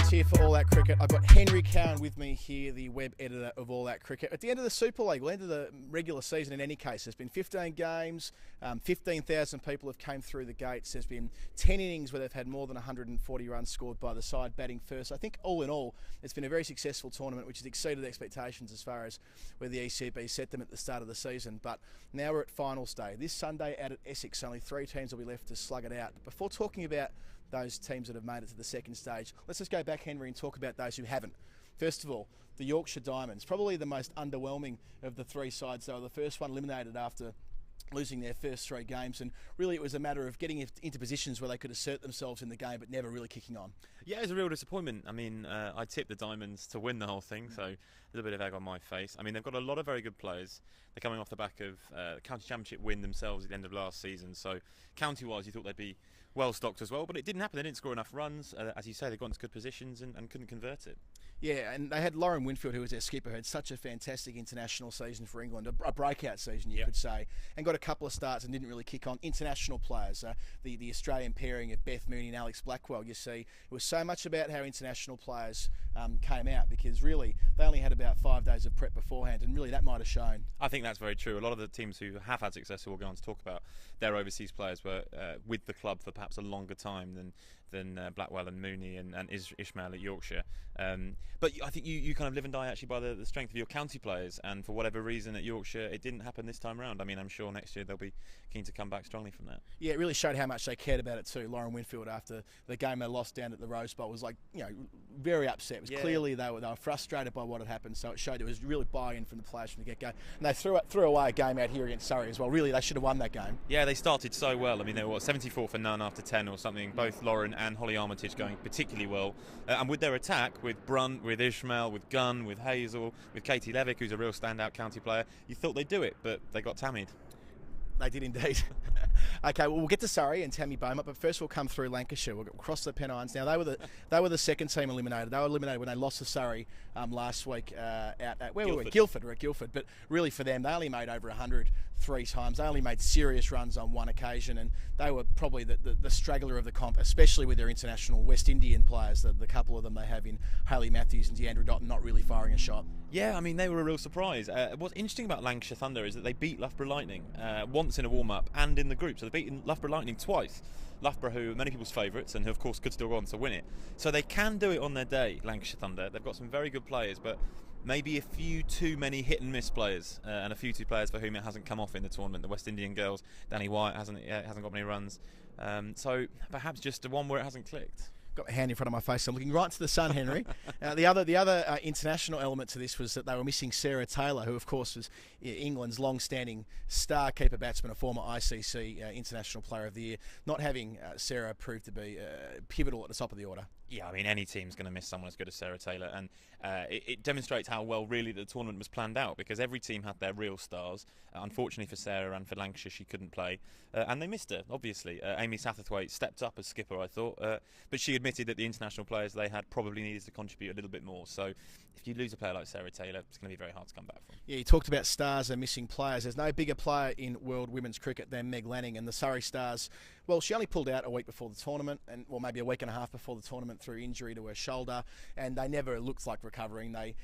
Jones here for All That Cricket. I've got Henry Cowen with me here, the web editor of All That Cricket. At the end of the Super League, well, end of the regular season in any case, there's been 15 games, 15,000 people have came through the gates. There's been 10 innings where they've had more than 140 runs scored by the side batting first. I think all in all, it's been a very successful tournament, which has exceeded expectations as far as where the ECB set them at the start of the season. But now we're at finals day. This Sunday out at Essex, only 3 teams will be left to slug it out. But before talking about those teams that have made it to the second stage, let's just go back, Henry, and talk about those who haven't. First of all, the Yorkshire Diamonds, probably the most underwhelming of the 3 sides. They were the first one eliminated after losing their first 3 games, and really it was a matter of getting into positions where they could assert themselves in the game but never really kicking on. Yeah, it was a real disappointment. I mean, I tipped the Diamonds to win the whole thing, so a little bit of egg on my face. I mean, they've got a lot of very good players. They're coming off the back of the County Championship win themselves at the end of last season, so county-wise you thought they'd be well stocked as well, but it didn't happen. They didn't score enough runs. As you say, they got into good positions and couldn't convert it. Yeah, and they had Lauren Winfield, who was their skipper, who had such a fantastic international season for England, a breakout season you could say, and got a couple of starts and didn't really kick on. International players, the Australian pairing of Beth Mooney and Alex Blackwell, you see, it was so much about how international players came out, because really they only had about 5 days of prep beforehand, and really that might have shown. I think that's very true. A lot of the teams who have had success, who we'll go on to talk about, their overseas players were with the club for perhaps a longer time than Blackwell and Mooney and Ishmael at Yorkshire. But I think you kind of live and die actually by the strength of your county players, and for whatever reason at Yorkshire it didn't happen this time round. I mean, I'm sure next year they'll be keen to come back strongly from that. Yeah, it really showed how much they cared about it too. Lauren Winfield, after the game they lost down at the Rose Bowl, was like, very upset. It was clearly they were frustrated by what had happened, so it showed there was really buy-in from the players from the get-go. And they threw away a game out here against Surrey as well. Really, they should have won that game. Yeah, they started so well. I mean, they were 74 for none after 10 or something. Both Lauren and Holly Armitage going particularly well, and with their attack, with Brunt, with Ishmael, with Gunn, with Hazel, with Katie Levick, who's a real standout county player, you thought they'd do it, but they got tammied. They did indeed. Okay, well, we'll get to Surrey and Tammy Beaumont, but first we'll come through Lancashire. We'll cross the Pennines. Now, they were the second team eliminated. They were eliminated when they lost to Surrey last week out at where were we? Guildford. We're at Guildford. But really for them, they only made over 100 3 times. They only made serious runs on 1 occasion, and they were probably the straggler of the comp, especially with their international West Indian players, the couple of them they have in Hayley Matthews and Deandra Dotton not really firing a shot. Yeah, I mean, they were a real surprise. What's interesting about Lancashire Thunder is that they beat Loughborough Lightning once in a warm-up and in the group. So they've beaten Loughborough Lightning twice. Loughborough, who are many people's favourites and who, of course, could still go on to win it. So they can do it on their day, Lancashire Thunder. They've got some very good players, but maybe a few too many hit-and-miss players, and a few too players for whom it hasn't come off in the tournament. The West Indian girls, Danny White hasn't got many runs. So perhaps just one where it hasn't clicked. Got my hand in front of my face, so I'm looking right to the sun, Henry. The other international element to this was that they were missing Sarah Taylor, who of course was England's long-standing star keeper batsman, a former ICC International Player of the Year. Not having Sarah proved to be pivotal at the top of the order. Yeah, I mean, any team's going to miss someone as good as Sarah Taylor, and it demonstrates how well really the tournament was planned out, because every team had their real stars. Unfortunately for Sarah and for Lancashire, she couldn't play, and they missed her, obviously. Amy Satterthwaite stepped up as skipper, I thought, but she admitted that the international players they had probably needed to contribute a little bit more. So if you lose a player like Sarah Taylor, it's going to be very hard to come back from. Yeah, you talked about stars and missing players. There's no bigger player in world women's cricket than Meg Lanning, and the Surrey Stars, well, she only pulled out a week before the tournament, and well, maybe a week and a half before the tournament through injury to her shoulder, and they never looked like recovering. They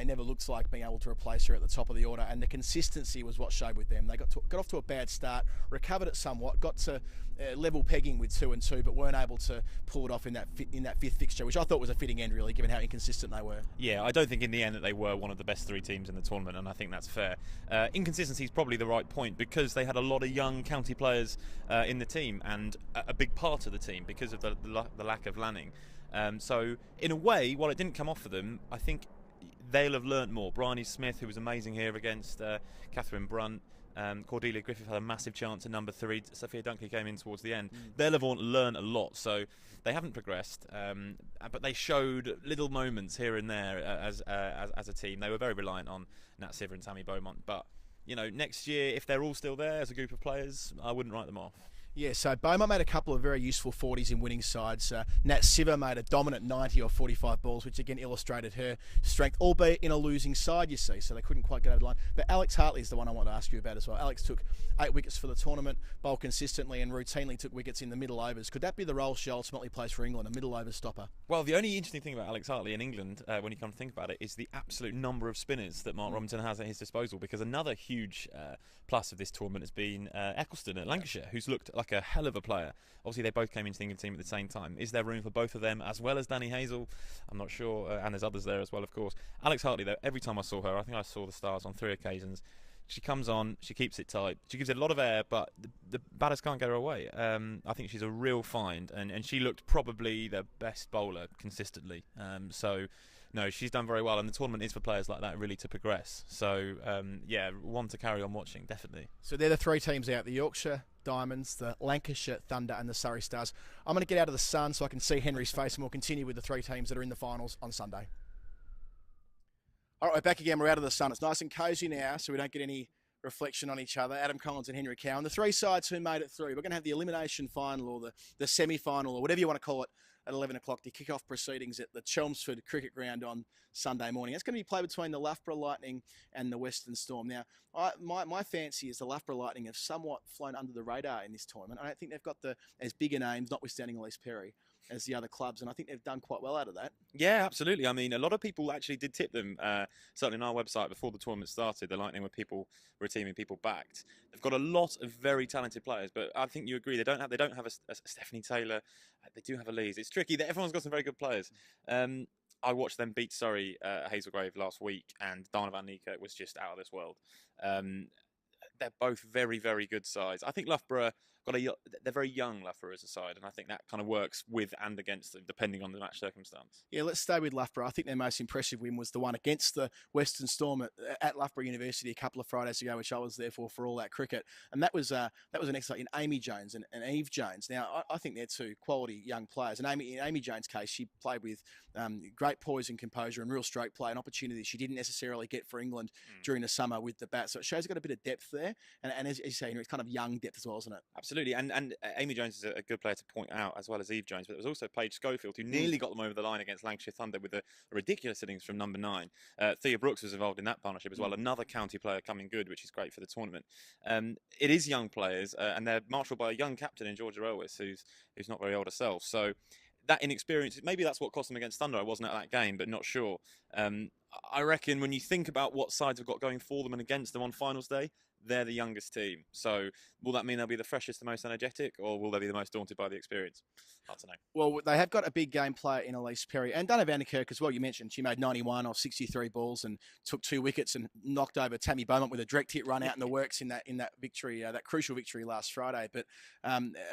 never looked like being able to replace her at the top of the order, and the consistency was what showed with them. They got off to a bad start, recovered it somewhat, got to level pegging with 2 and 2, but weren't able to pull it off in that 5th fixture, which I thought was a fitting end, really, given how inconsistent they were. Yeah, I don't think in the end that they were one of the best 3 teams in the tournament, and I think that's fair. Inconsistency is probably the right point, because they had a lot of young county players in the team, and a big part of the team because of the lack of Lanning. So in a way, while it didn't come off for them, I think they'll have learnt more. Bryony Smith, who was amazing here against Catherine Brunt, Cordelia Griffith had a massive chance at number 3. Sophia Dunkley came in towards the end. They'll have learnt a lot, so they haven't progressed, but they showed little moments here and there as a team. They were very reliant on Nat Siver and Tammy Beaumont, but next year, if they're all still there as a group of players, I wouldn't write them off. Yeah, so Beaumont made a couple of very useful 40s in winning sides. Nat Siver made a dominant 90 or 45 balls, which again illustrated her strength, albeit in a losing side, you see, so they couldn't quite get over the line. But Alex Hartley is the one I want to ask you about as well. Alex took 8 wickets for the tournament, bowled consistently and routinely took wickets in the middle overs. Could that be the role she ultimately plays for England, a middle over stopper? Well, the only interesting thing about Alex Hartley in England, when you come to think about it, is the absolute number of spinners that Mark Robinson has at his disposal, because another huge plus of this tournament has been Eccleston at Lancashire, who's looked like a hell of a player. Obviously, they both came into the England team at the same time. Is there room for both of them, as well as Danny Hazel? I'm not sure, and there's others there as well, of course. Alex Hartley, though, every time I saw her, I think I saw the stars on 3 occasions. She comes on, she keeps it tight, she gives it a lot of air, but the batters can't get her away. I think she's a real find, and she looked probably the best bowler consistently. No, she's done very well, and the tournament is for players like that really to progress. So, yeah, one to carry on watching, definitely. So they're the 3 teams out, the Yorkshire Diamonds, the Lancashire Thunder and the Surrey Stars. I'm going to get out of the sun so I can see Henry's face, and we'll continue with the 3 teams that are in the finals on Sunday. All right, we're back again. We're out of the sun. It's nice and cosy now, so we don't get any reflection on each other. Adam Collins and Henry Cowen, the 3 sides who made it through. We're going to have the elimination final or the semi-final or whatever you want to call it at 11 o'clock to kick off proceedings at the Chelmsford Cricket Ground on Sunday morning. It's going to be played between the Loughborough Lightning and the Western Storm. Now, my fancy is the Loughborough Lightning have somewhat flown under the radar in this tournament. I don't think they've got as bigger names, notwithstanding Elise Perry, as the other clubs, and I think they've done quite well out of that. Yeah, absolutely. I mean, a lot of people actually did tip them. Certainly on our website before the tournament started, the Lightning were a team people backed. They've got a lot of very talented players, but I think you agree they don't have a Stephanie Taylor. They do have a Lees. It's tricky. Everyone's got some very good players. I watched them beat Surrey at Hazelgrave last week, and Dana Van Niekerk was just out of this world. They're both very, very good sides. I think Loughborough they're very young, Loughborough as a side, and I think that kind of works with and against them, depending on the match circumstance. Yeah, let's stay with Loughborough. I think their most impressive win was the one against the Western Storm at Loughborough University a couple of Fridays ago, which I was there for all that cricket. And that was an excellent in Amy Jones and Eve Jones. Now, I think they're 2 quality young players. And in Amy Jones' case, she played with great poise and composure and real stroke play, an opportunity she didn't necessarily get for England during the summer with the bat. So it shows they've got a bit of depth there. And as you say, it's kind of young depth as well, isn't it? Absolutely. And Amy Jones is a good player to point out, as well as Eve Jones. But there was also Paige Schofield, who nearly got them over the line against Lancashire Thunder with a ridiculous innings from number 9. Thea Brooks was involved in that partnership as well. Another county player coming good, which is great for the tournament. It is young players, and they're marshalled by a young captain in Georgia Elwes, who's not very old herself. So that inexperience, maybe that's what cost them against Thunder. I wasn't at that game, but not sure. I reckon when you think about what sides have got going for them and against them on finals day, they're the youngest team. So will that mean they'll be the freshest, the most energetic, or will they be the most daunted by the experience? Hard to know. Well, they have got a big game player in Elise Perry and Dana Van Niekerk as well. You mentioned she made 91 off 63 balls and took 2 wickets and knocked over Tammy Beaumont with a direct hit run out in the works in that victory, that crucial victory last Friday. But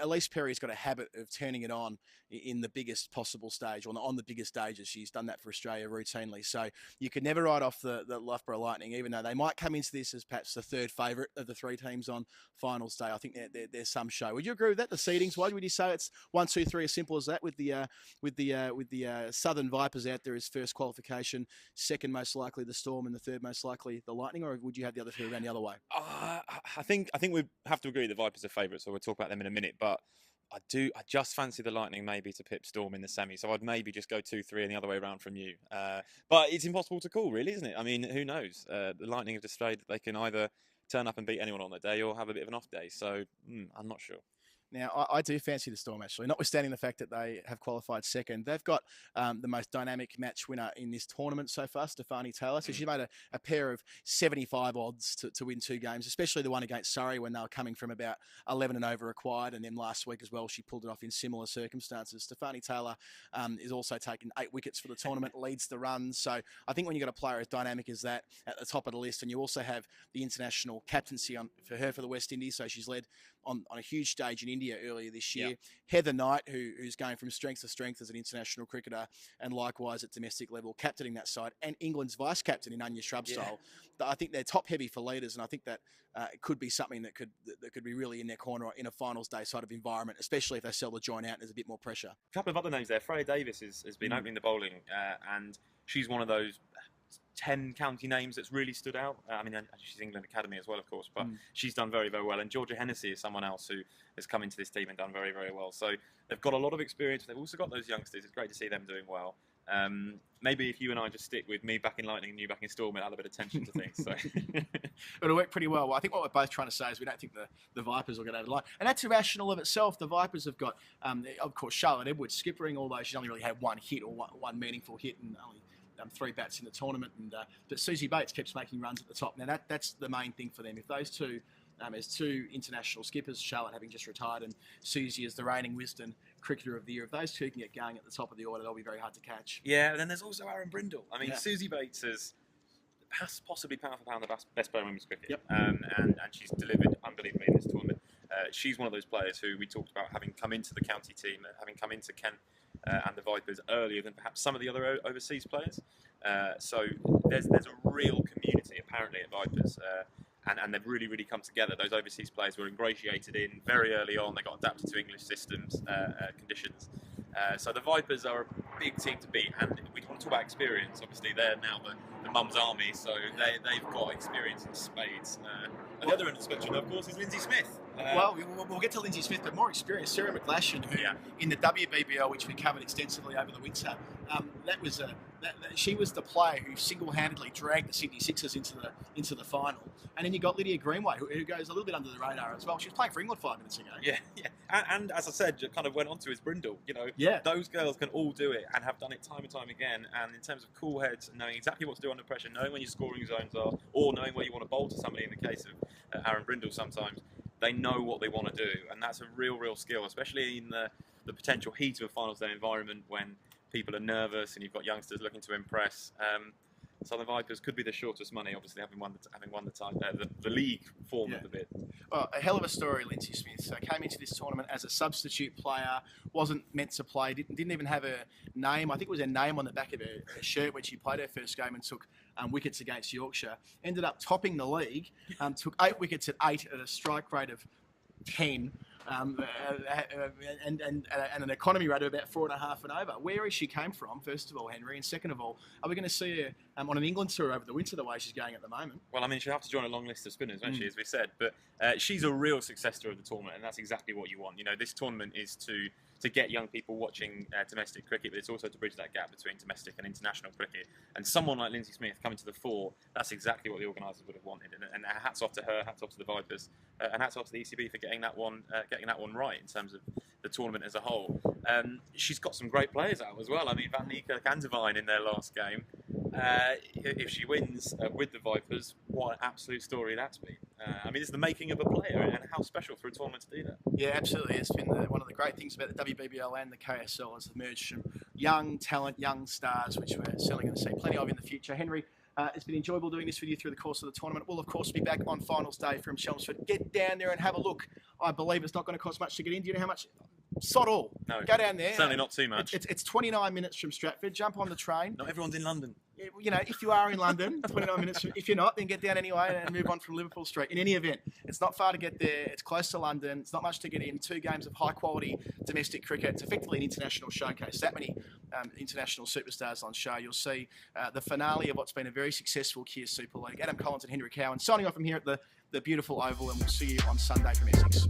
Elise Perry's got a habit of turning it on in the biggest possible stage, or on the biggest stages. She's done that for Australia routinely. So you could never write off the Loughborough Lightning, even though they might come into this as perhaps the 3rd favourite of the 3 teams on finals day. I think there's some show. Would you agree with that? The seedings wise, would you say it's 1, 2, 3 as simple as that? With the Southern Vipers out there as first qualification, second most likely the Storm, and the third most likely the Lightning, or would you have the other 2 around the other way? I think we have to agree the Vipers are favourites, so we'll talk about them in a minute. But I just fancy the Lightning maybe to pip Storm in the semi, so I'd maybe just go 2-3 and the other way around from you. But it's impossible to call, really, isn't it? I mean, who knows? The Lightning have displayed that they can either turn up and beat anyone on their day or have a bit of an off day, so I'm not sure. Now, I do fancy the Storm, actually, notwithstanding the fact that they have qualified second. They've got the most dynamic match winner in this tournament so far, Stephanie Taylor. So she made a pair of 75 odds to win 2 games, especially the one against Surrey when they were coming from about 11 and over required. And then last week as well, she pulled it off in similar circumstances. Stephanie Taylor is also taking 8 wickets for the tournament, leads the runs. So I think when you've got a player as dynamic as that at the top of the list, and you also have the international captaincy for her for the West Indies, so she's led on a huge stage in India earlier this year. Yeah. Heather Knight, who's going from strength to strength as an international cricketer, and likewise at domestic level, captaining that side, and England's vice-captain in Anya Shrubstyle. Yeah. I think they're top-heavy for leaders, and I think that it could be something that could be really in their corner in a finals day sort of environment, especially if they sell the joint out and there's a bit more pressure. A couple of other names there. Freya Davis has been opening the bowling, and she's one of those 10 county names that's really stood out. I mean, she's England Academy as well, of course, but she's done very, very well. And Georgia Hennessy is someone else who has come into this team and done very, very well. So they've got a lot of experience. They've also got those youngsters. It's great to see them doing well. Maybe if you and I just stick with me back in Lightning and you back in Storm, it'll add a bit of tension to things. So it'll work pretty well. I think what we're both trying to say is we don't think the Vipers will get over the line. And that's irrational of itself. The Vipers have got, of course, Charlotte Edwards skippering, although she's only really had one hit or one meaningful hit and only 3 bats in the tournament. But Susie Bates keeps making runs at the top. Now, that's the main thing for them. If those two, as 2 international skippers, Charlotte having just retired and Susie is the reigning Wisden Cricketer of the Year, if those two can get going at the top of the order, they'll be very hard to catch. Yeah, and then there's also Aaron Brindle. I mean, Susie Bates is possibly pound for pound the best player in women's cricket. Yep. And she's delivered unbelievably in this tournament. She's one of those players who we talked about having come into the county team, having come into Kent and the Vipers earlier than perhaps some of the other overseas players. So there's a real community apparently at Vipers. And they've really, really come together. Those overseas players were ingratiated in very early on. They got adapted to English systems, conditions. So the Vipers are a big team to beat. And we want to talk about experience. Obviously, they're now the mum's army, so they've got experience in spades. At the other end of the spectrum, of course, is Lindsay Smith. Well, we'll get to Lindsay Smith, but more experience. Sarah McGlashan, who in the WBBL, which we covered extensively over the winter, she was the player who single-handedly dragged the Sydney Sixers into the final. And then you got Lydia Greenway, who goes a little bit under the radar as well. She was playing for England 5 minutes ago. Yeah. And as I said, kind of went on to his Brindle. Those girls can all do it and have done it time and time again. And in terms of cool heads, knowing exactly what to do under pressure, knowing when your scoring zones are, or knowing where you want to bowl to somebody, in the case of Aaron Brindle sometimes, they know what they want to do. And that's a real, real skill, especially in the potential heat of a finals day environment when people are nervous and you've got youngsters looking to impress. Southern Vipers could be the shortest money, obviously having won the league form of the bid. Well, a hell of a story, Lindsay Smith. Came into this tournament as a substitute player, wasn't meant to play, didn't even have a name. I think it was a name on the back of her shirt when she played her first game and took wickets against Yorkshire. Ended up topping the league, took 8 wickets at 8 at a strike rate of 10. And an economy rate of about 4.5 and over. Where is she came from, first of all, Henry, and second of all, are we going to see her on an England tour over the winter the way she's going at the moment? Well, I mean, she'll have to join a long list of spinners, won't she, as we said, but she's a real success story of the tournament, and that's exactly what you want. This tournament is to get young people watching domestic cricket, but it's also to bridge that gap between domestic and international cricket. And someone like Lindsay Smith coming to the fore, that's exactly what the organisers would have wanted. And hats off to her, hats off to the Vipers, and hats off to the ECB for getting that one right in terms of the tournament as a whole. She's got some great players out as well. I mean, Van Niekerk and Devine in their last game. If she wins with the Vipers, what an absolute story that's been. I mean, it's the making of a player, and how special for a tournament to do that. Yeah, absolutely. It's been one of the great things about the WBBL and the KSL has emerged from young talent, young stars, which we're certainly going to see plenty of in the future. Henry, it's been enjoyable doing this with you through the course of the tournament. We'll, of course, be back on finals day from Chelmsford. Get down there and have a look. I believe it's not going to cost much to get in. Do you know how much? Sod all. No. Go down there. Certainly not too much. It's 29 minutes from Stratford. Jump on the train. Not everyone's in London. If you are in London, 29 minutes. If you're not, then get down anyway and move on from Liverpool Street. In any event, it's not far to get there. It's close to London. It's not much to get in. 2 games of high-quality domestic cricket. It's effectively an international showcase. That many international superstars on show. You'll see the finale of what's been a very successful Kia Super League. Adam Collins and Henry Cowen signing off from here at the beautiful Oval, and we'll see you on Sunday from Essex.